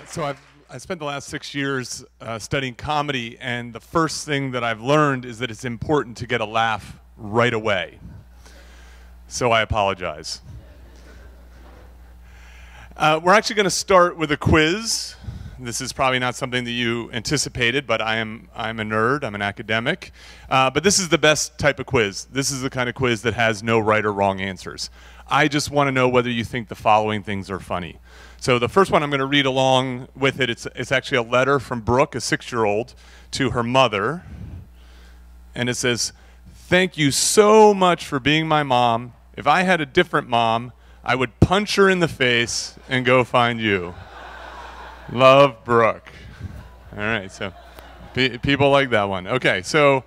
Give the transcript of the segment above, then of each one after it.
So I spent the last 6 years studying comedy, and the first thing that I've learned is that it's important to get a laugh right away. So I apologize. We're actually going to start with a quiz. This is probably not something that you anticipated, but I'm a nerd, I'm an academic. But this is the best type of quiz. This is the kind of quiz that has no right or wrong answers. I just want to know whether you think the following things are funny. So the first one I'm going to read along with it. It's actually a letter from Brooke, a 6-year-old, to her mother. And it says, "Thank you so much for being my mom. If I had a different mom, I would punch her in the face and go find you. Love, Brooke." All right, so people like that one. Okay, so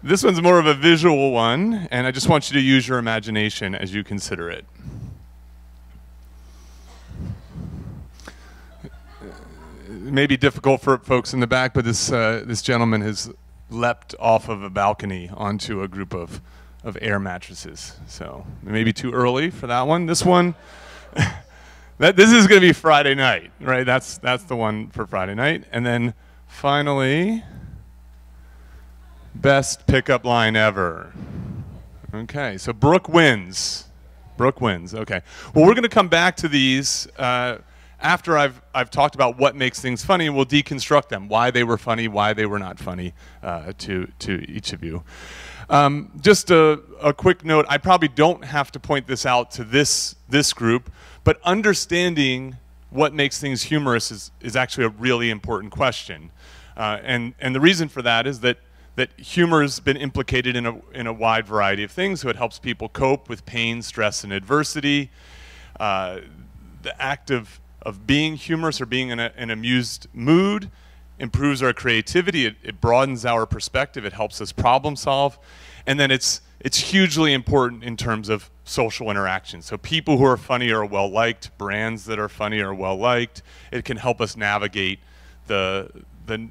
this one's more of a visual one, and I just want you to use your imagination as you consider it. It may be difficult for folks in the back, but this gentleman has leapt off of a balcony onto a group of air mattresses. So it may be too early for that one. This one, this is going to be Friday night, right? That's the one for Friday night. And then finally, best pickup line ever. Okay, so Brooke wins. Brooke wins. Okay. Well, we're going to come back to these after I've talked about what makes things funny, and we'll deconstruct them, why they were funny, why they were not funny to each of you. Just a quick note, I probably don't have to point this out to this group, but understanding what makes things humorous is actually a really important question. And the reason for that is that humor has been implicated in a wide variety of things. So it helps people cope with pain, stress, and adversity. The act of being humorous or being in an amused mood improves our creativity, it broadens our perspective, it helps us problem solve, and then it's hugely important in terms of social interaction. So people who are funny are well liked, brands that are funny are well liked. It can help us navigate the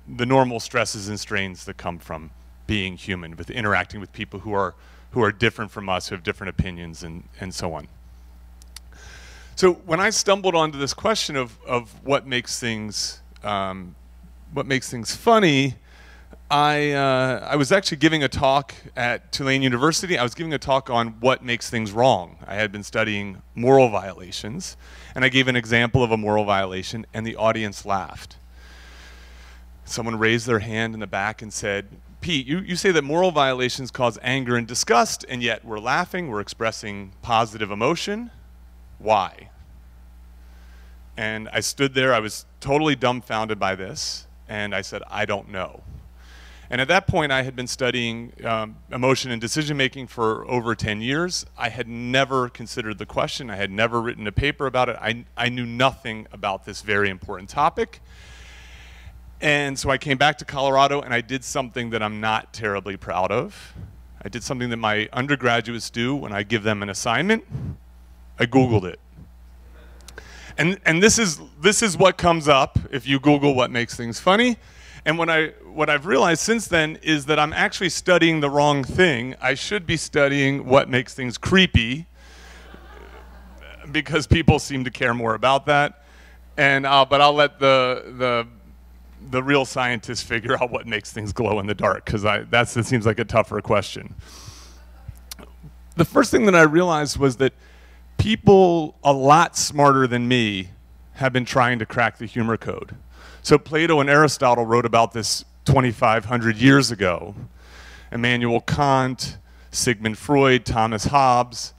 normal stresses and strains that come from being human, with interacting with people who are different from us, who have different opinions, and so on. So when I stumbled onto this question of what makes things funny, I was actually giving a talk at Tulane University. I was giving a talk on what makes things wrong. I had been studying moral violations, and I gave an example of a moral violation, and the audience laughed. Someone raised their hand in the back and said, "Pete, you say that moral violations cause anger and disgust, and yet we're laughing, we're expressing positive emotion. Why?" And I stood there, I was totally dumbfounded by this, and I said, "I don't know." And at that point, I had been studying emotion and decision-making for over 10 years. I had never considered the question. I had never written a paper about it. I knew nothing about this very important topic. And so I came back to Colorado, and I did something that I'm not terribly proud of. I did something that my undergraduates do when I give them an assignment. I Googled it. And this is what comes up if you Google what makes things funny. And what I've realized since then is that I'm actually studying the wrong thing. I should be studying what makes things creepy, because people seem to care more about that. And but I'll let the real scientists figure out what makes things glow in the dark, because that seems like a tougher question. The first thing that I realized was that people a lot smarter than me have been trying to crack the humor code. So Plato and Aristotle wrote about this 2,500 years ago. Immanuel Kant, Sigmund Freud, Thomas Hobbes,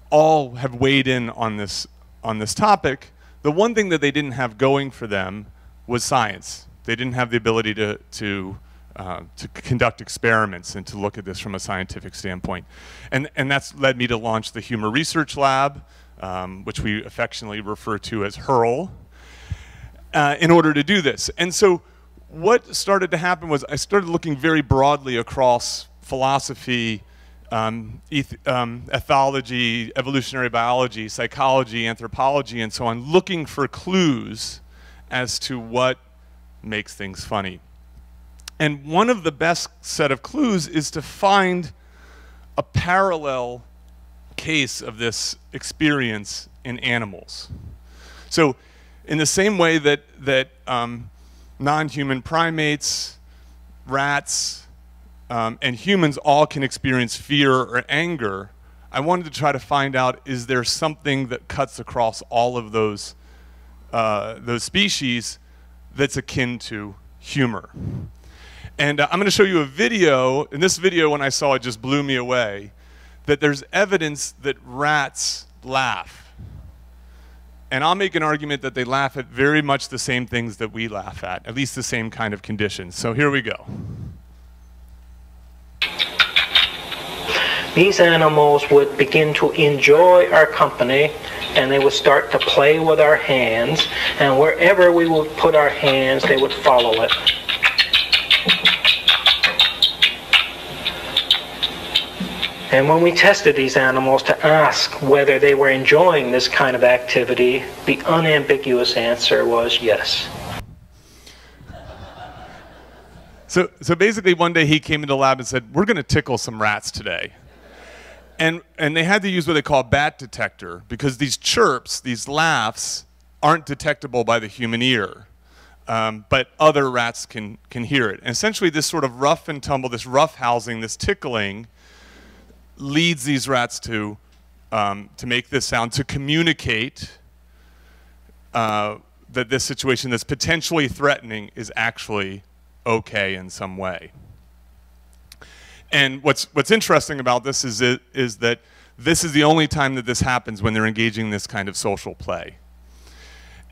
all have weighed in on this topic. The one thing that they didn't have going for them was science. They didn't have the ability to conduct experiments and to look at this from a scientific standpoint. And that's led me to launch the Humor Research Lab, which we affectionately refer to as HURL, in order to do this. And so what started to happen was I started looking very broadly across philosophy, ethology, evolutionary biology, psychology, anthropology, and so on, looking for clues as to what makes things funny. And one of the best set of clues is to find a parallel case of this experience in animals. So in the same way that non-human primates, rats, and humans all can experience fear or anger, I wanted to try to find out, is there something that cuts across all of those species that's akin to humor? And I'm going to show you a video. In this video, when I saw it, just blew me away, that there's evidence that rats laugh. And I'll make an argument that they laugh at very much the same things that we laugh at least the same kind of conditions. So here we go. These animals would begin to enjoy our company, and they would start to play with our hands, and wherever we would put our hands, they would follow it. And when we tested these animals to ask whether they were enjoying this kind of activity, the unambiguous answer was yes. So basically one day he came into the lab and said, we're going to tickle some rats today. And they had to use what they call a bat detector, because these chirps, these laughs, aren't detectable by the human ear. But other rats can hear it. And essentially this sort of rough and tumble, this rough housing, this tickling, leads these rats to make this sound, to communicate that this situation that's potentially threatening is actually okay in some way. And what's interesting about this is that this is the only time that this happens, when they're engaging in this kind of social play.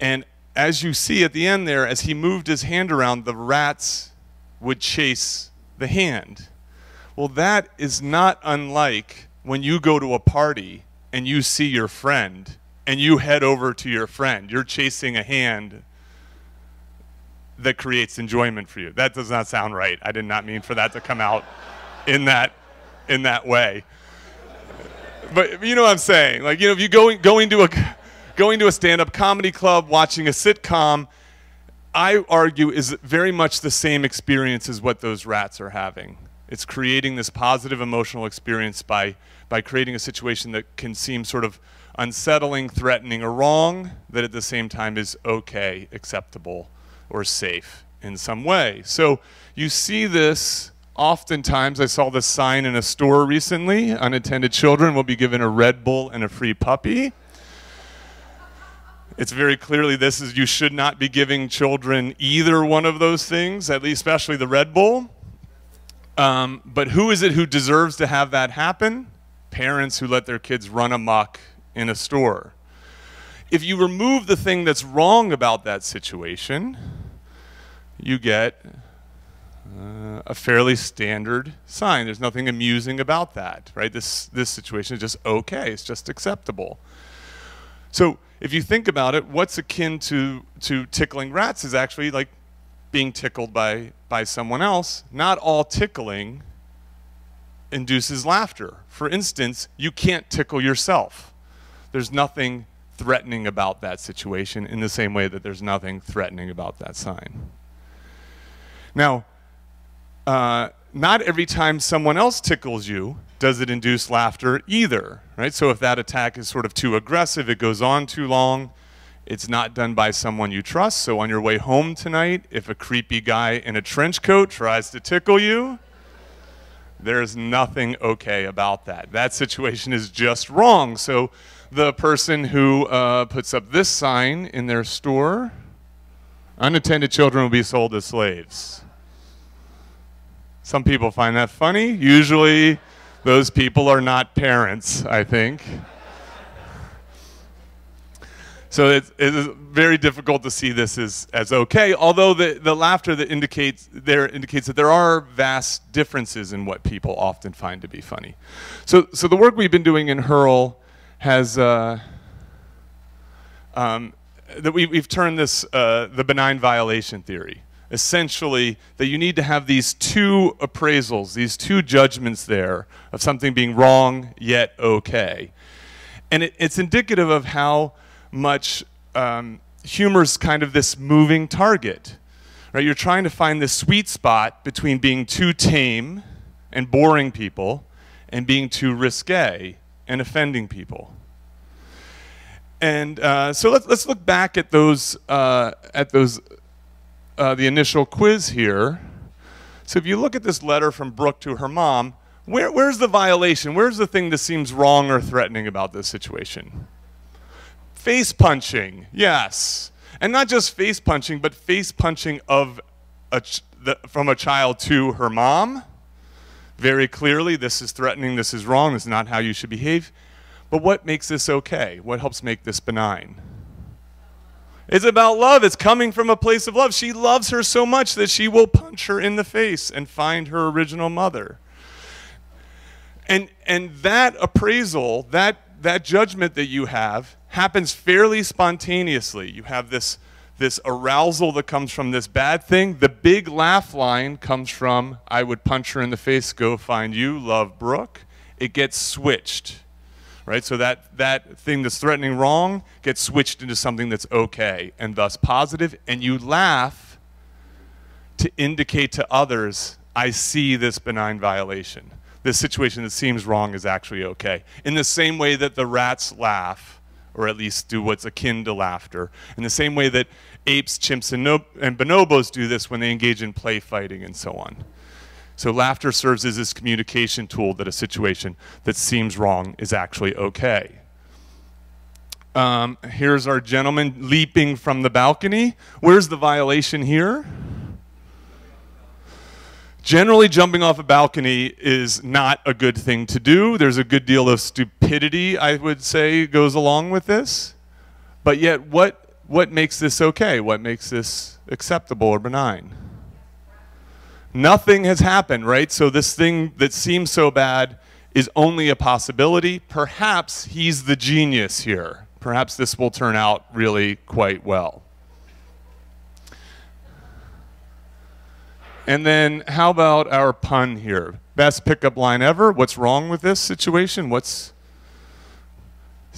And as you see at the end there, as he moved his hand around, the rats would chase the hand. Well, that is not unlike when you go to a party and you see your friend and you head over to your friend. You're chasing a hand that creates enjoyment for you. That does not sound right. I did not mean for that to come out in that way. But you know what I'm saying? Like, you know, if you going to a stand-up comedy club, watching a sitcom, I argue is very much the same experience as what those rats are having. It's creating this positive emotional experience by creating a situation that can seem sort of unsettling, threatening, or wrong, that at the same time is okay, acceptable, or safe in some way. So you see this oftentimes. I saw this sign in a store recently: unattended children will be given a Red Bull and a free puppy. It's very clearly this is, you should not be giving children either one of those things, at least especially the Red Bull. But who is it who deserves to have that happen? Parents who let their kids run amok in a store. If you remove the thing that's wrong about that situation, you get a fairly standard sign. There's nothing amusing about that, right? This situation is just okay. It's just acceptable. So if you think about it, what's akin to tickling rats is actually like being tickled by someone else. Not all tickling induces laughter. For instance, you can't tickle yourself. There's nothing threatening about that situation in the same way that there's nothing threatening about that sign. Now, not every time someone else tickles you does it induce laughter either, right? So if that attack is sort of too aggressive, it goes on too long, it's not done by someone you trust. So on your way home tonight, if a creepy guy in a trench coat tries to tickle you, there's nothing okay about that. That situation is just wrong. So the person who puts up this sign in their store, unattended children will be sold as slaves. Some people find that funny. Usually those people are not parents, I think. So it's very difficult to see this as okay, although the laughter that indicates that there are vast differences in what people often find to be funny. So the work we've been doing in Hurl has that we've turned this the benign violation theory. Essentially, that you need to have these two appraisals, these two judgments there of something being wrong yet okay. And it's indicative of how much humor's kind of this moving target, right? You're trying to find this sweet spot between being too tame and boring people and being too risque and offending people. And so let's look back at those the initial quiz here. So if you look at this letter from Brooke to her mom, where's the violation? Where's the thing that seems wrong or threatening about this situation? Face punching, yes. And not just face punching, but face punching of from a child to her mom. Very clearly, this is threatening, this is wrong, this is not how you should behave. But what makes this okay? What helps make this benign? It's about love. It's coming from a place of love. She loves her so much that she will punch her in the face and find her original mother. And that appraisal, that judgment that you have happens fairly spontaneously. You have this arousal that comes from this bad thing. The big laugh line comes from, I would punch her in the face, go find you, love Brooke. It gets switched. Right? So that thing that's threatening wrong gets switched into something that's okay and thus positive, and you laugh to indicate to others, I see this benign violation. This situation that seems wrong is actually okay. In the same way that the rats laugh, or at least do what's akin to laughter, in the same way that apes, chimps, and bonobos do this when they engage in play fighting and so on. So laughter serves as this communication tool that a situation that seems wrong is actually okay. Here's our gentleman leaping from the balcony. Where's the violation here? Generally, jumping off a balcony is not a good thing to do. There's a good deal of stupidity, I would say, goes along with this. But yet, what makes this okay? What makes this acceptable or benign? Nothing has happened, right? So this thing that seems so bad is only a possibility. Perhaps he's the genius here. Perhaps this will turn out really quite well. And then how about our pun here? Best pickup line ever. What's wrong with this situation? It's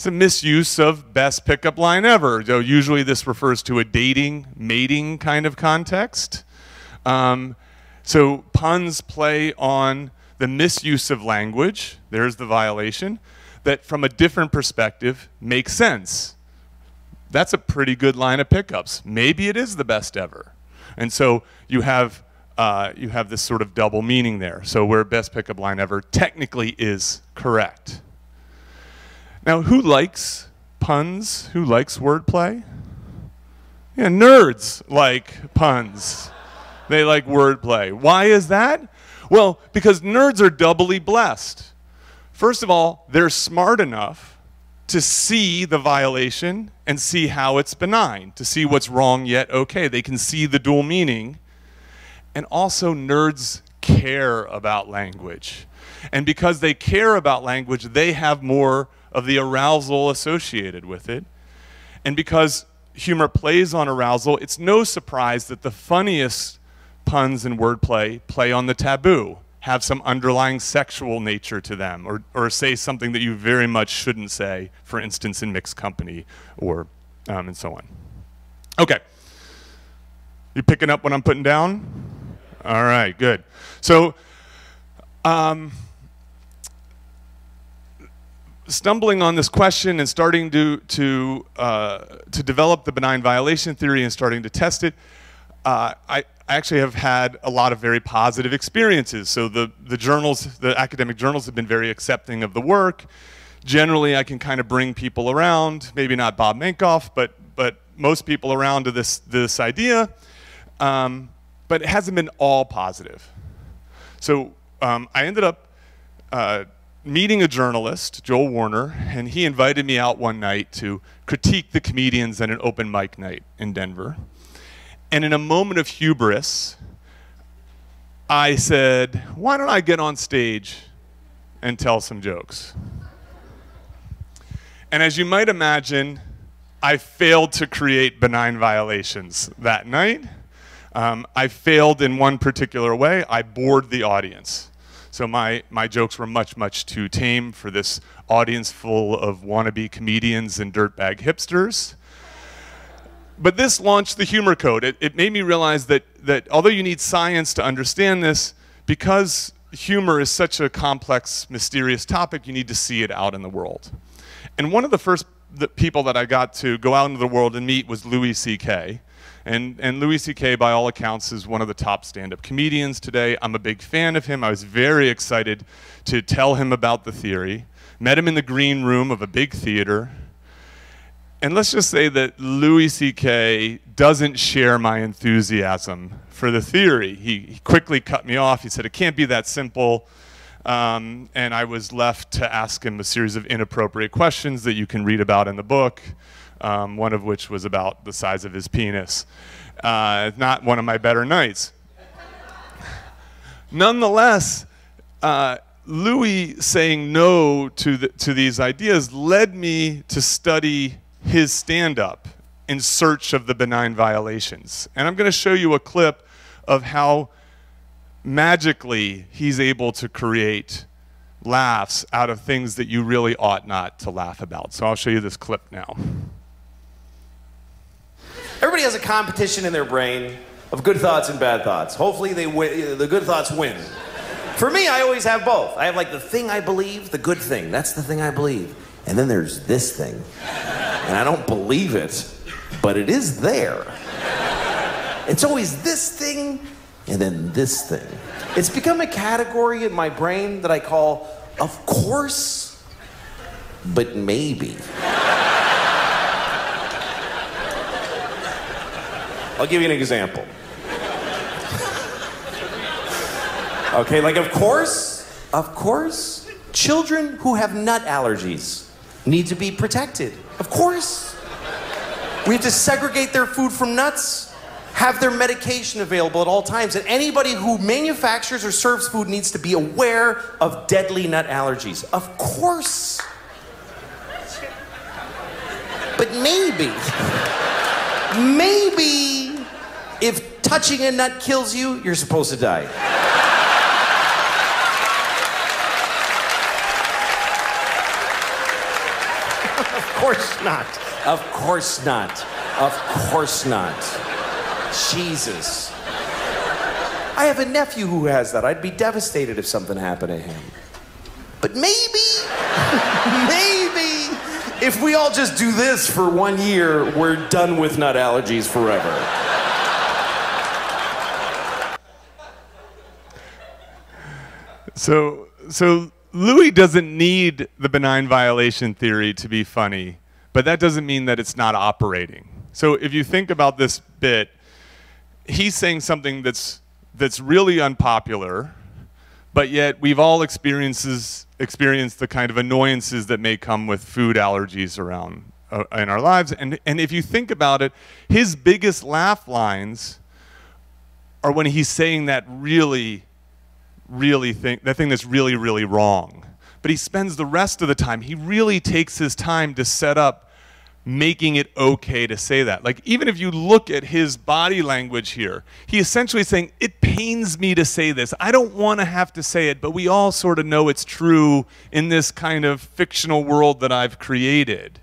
a misuse of best pickup line ever. So usually this refers to a dating, mating kind of context. So puns play on the misuse of language, there's the violation, that from a different perspective makes sense. That's a pretty good line of pickups. Maybe it is the best ever. And so you have this sort of double meaning there. So where best pickup line ever technically is correct. Now, who likes puns? Who likes wordplay? Yeah, nerds like puns. They like wordplay. Why is that? Well, because nerds are doubly blessed. First of all, they're smart enough to see the violation and see how it's benign, to see what's wrong yet okay. They can see the dual meaning. And also, nerds care about language. And because they care about language, they have more of the arousal associated with it. And because humor plays on arousal, it's no surprise that the funniest puns and wordplay play on the taboo, have some underlying sexual nature to them, or say something that you very much shouldn't say, for instance, in mixed company, or and so on. Okay. You picking up what I'm putting down? All right, good. So, stumbling on this question and starting to develop the benign violation theory and starting to test it, I actually have had a lot of very positive experiences. So the academic journals have been very accepting of the work. Generally, I can kind of bring people around, maybe not Bob Mankoff, but most people around to this idea. But it hasn't been all positive. So I ended up meeting a journalist, Joel Warner, and he invited me out one night to critique the comedians at an open mic night in Denver. And in a moment of hubris, I said, why don't I get on stage and tell some jokes? And as you might imagine, I failed to create benign violations that night. I failed in one particular way. I bored the audience. So my jokes were much, much too tame for this audience full of wannabe comedians and dirtbag hipsters. But this launched the humor code. It made me realize that although you need science to understand this, because humor is such a complex, mysterious topic, you need to see it out in the world. And one of the first the people that I got to go out into the world and meet was Louis C.K. And Louis C.K., by all accounts, is one of the top stand-up comedians today. I'm a big fan of him. I was very excited to tell him about the theory. Met him in the green room of a big theater. And let's just say that Louis C.K. doesn't share my enthusiasm for the theory. He quickly cut me off. He said, it can't be that simple. And I was left to ask him a series of inappropriate questions that you can read about in the book, one of which was about the size of his penis. Not one of my better nights. Nonetheless, Louis saying no to these ideas led me to study his stand-up in search of the benign violations. And I'm going to show you a clip of how magically he's able to create laughs out of things that you really ought not to laugh about. So I'll show you this clip now. Everybody has a competition in their brain of good thoughts and bad thoughts. Hopefully the good thoughts win. For me, I always have both. I have like the thing I believe, the good thing. That's the thing I believe. And then there's this thing. And I don't believe it, but it is there. It's always this thing and then this thing. It's become a category in my brain that I call, of course, but maybe. I'll give you an example. Okay, like of course, children who have nut allergies need to be protected. Of course. We have to segregate their food from nuts, have their medication available at all times, and anybody who manufactures or serves food needs to be aware of deadly nut allergies. Of course. But maybe, if touching a nut kills you, you're supposed to die. Of course not. Of course not. Of course not. Jesus. I have a nephew who has that. I'd be devastated if something happened to him. But maybe, if we all just do this for 1 year, we're done with nut allergies forever. So Louis doesn't need the benign violation theory to be funny, but that doesn't mean that it's not operating. So if you think about this bit, he's saying something that's really unpopular, but yet we've all experienced the kind of annoyances that may come with food allergies around in our lives. And if you think about it, his biggest laugh lines are when he's saying that that thing that's really, really wrong. But he spends the rest of the time, he really takes his time to set up making it okay to say that. Like, even if you look at his body language here, he essentially is saying, it pains me to say this. I don't want to have to say it, but we all sort of know it's true in this kind of fictional world that I've created.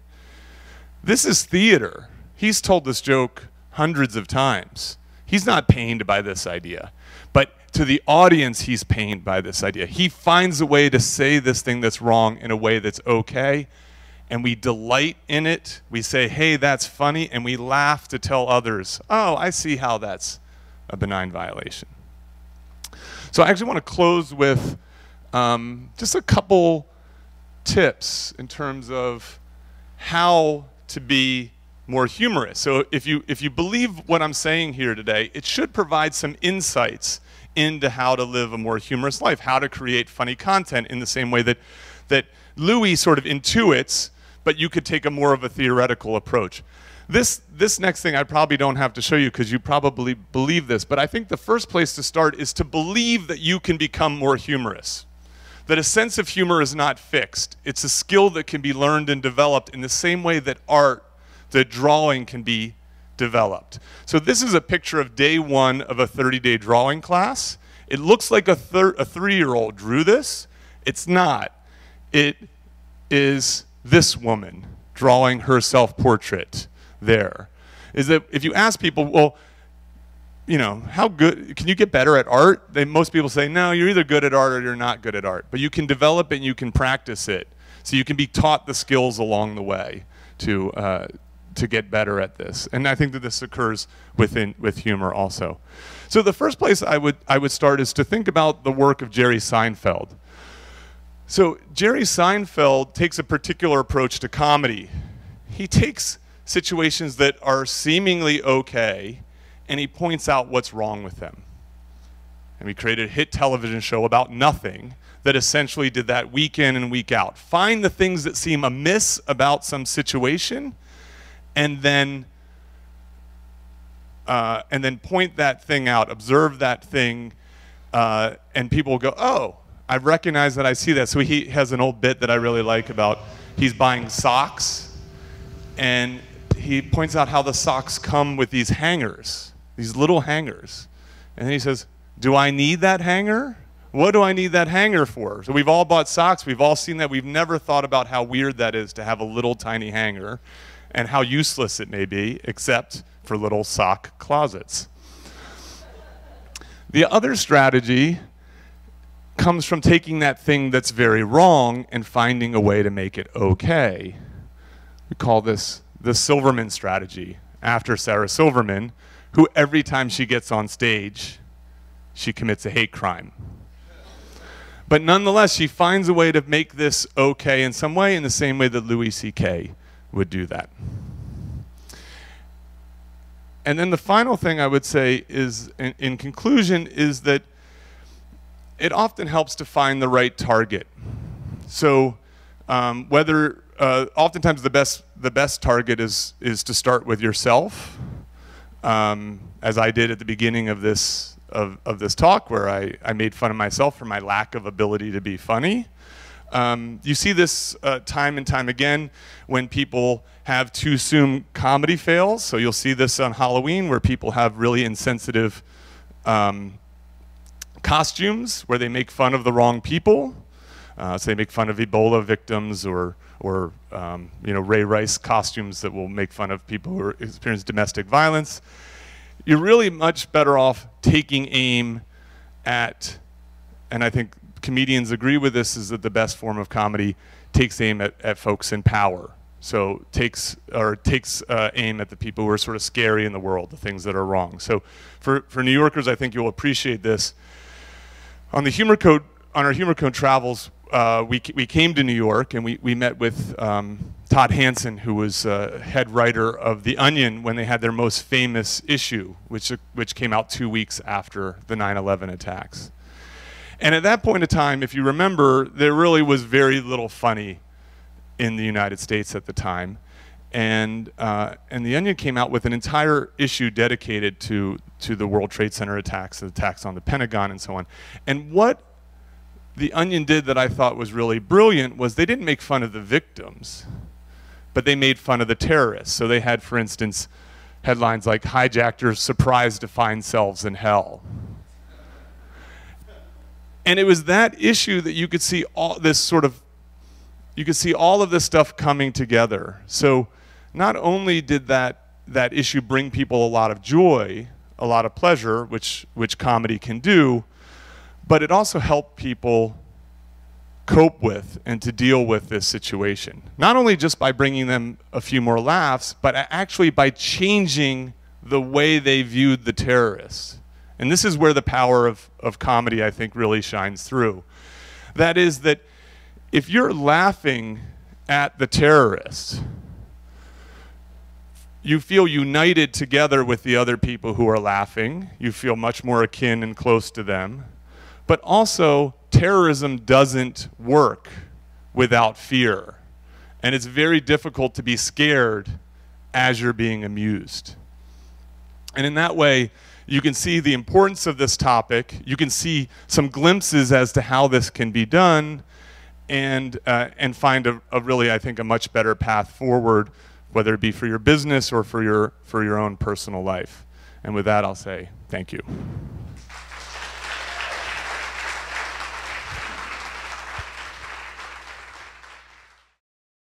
This is theater. He's told this joke hundreds of times. He's not pained by this idea. But to the audience, he's pained by this idea. He finds a way to say this thing that's wrong in a way that's okay, and we delight in it. We say, hey, that's funny, and we laugh to tell others, oh, I see how that's a benign violation. So I actually want to close with just a couple tips in terms of how to be more humorous. So if you believe what I'm saying here today, it should provide some insights into how to live a more humorous life, how to create funny content in the same way that Louis sort of intuits, but you could take a more of a theoretical approach. This next thing I probably don't have to show you because you probably believe this, but I think the first place to start is to believe that you can become more humorous. That a sense of humor is not fixed. It's a skill that can be learned and developed in the same way that art, that drawing can be developed. So this is a picture of day 1 of a 30-day drawing class. It looks like a 3-year-old drew this. It's not. It is this woman drawing her self-portrait there. Is that if you ask people, well, you know, how good, can you get better at art? Most people say, no, you're either good at art or you're not good at art. But you can develop it and you can practice it. So you can be taught the skills along the way to get better at this. And I think that this occurs with humor also. So the first place I would start is to think about the work of Jerry Seinfeld. So Jerry Seinfeld takes a particular approach to comedy. He takes situations that are seemingly okay, and he points out what's wrong with them. And we created a hit television show about nothing that essentially did that week in and week out. Find the things that seem amiss about some situation, and then point that thing out, observe that thing, and people will go, oh, I recognize that, I see that. So he has an old bit that I really like about, he's buying socks, and he points out how the socks come with these hangers, these little hangers. And then he says, do I need that hanger? What do I need that hanger for? So we've all bought socks, we've all seen that, we've never thought about how weird that is to have a little tiny hanger and how useless it may be, except for little sock closets. The other strategy comes from taking that thing that's very wrong and finding a way to make it okay. We call this the Silverman Strategy, after Sarah Silverman, who every time she gets on stage, she commits a hate crime. But nonetheless, she finds a way to make this okay in some way, in the same way that Louis C.K. would do that. And then the final thing I would say is, in conclusion, is that it often helps to find the right target. So oftentimes the best target is to start with yourself, as I did at the beginning of this talk, where I made fun of myself for my lack of ability to be funny. You see this time and time again when people have too soon comedy fails. So you'll see this on Halloween, where people have really insensitive costumes where they make fun of the wrong people. So they make fun of Ebola victims or Ray Rice costumes that will make fun of people who experience domestic violence. You're really much better off taking aim at, and I think comedians agree with this, is that the best form of comedy takes aim at folks in power. So takes aim at the people who are sort of scary in the world, the things that are wrong. So for New Yorkers, I think you'll appreciate this. On our Humor Code travels, we came to New York, and we met with Todd Hansen, who was head writer of The Onion when they had their most famous issue, which came out 2 weeks after the 9/11 attacks. And at that point in time, if you remember, there really was very little funny in the United States at the time. And The Onion came out with an entire issue dedicated to the World Trade Center attacks, the attacks on the Pentagon, and so on. And what The Onion did that I thought was really brilliant was they didn't make fun of the victims, but they made fun of the terrorists. So they had, for instance, headlines like, "Hijackers surprised to find selves in hell." And it was that issue that you could see all this all of this stuff coming together. So not only did that issue bring people a lot of joy, a lot of pleasure, which comedy can do, but it also helped people cope with and to deal with this situation. Not only just by bringing them a few more laughs, but actually by changing the way they viewed the terrorists. And this is where the power of comedy, I think, really shines through. That is that if you're laughing at the terrorists, you feel united together with the other people who are laughing. You feel much more akin and close to them. But also, terrorism doesn't work without fear. And it's very difficult to be scared as you're being amused. And in that way, you can see the importance of this topic. You can see some glimpses as to how this can be done, and find a really, I think, a much better path forward, whether it be for your business or for your own personal life. And with that, I'll say thank you.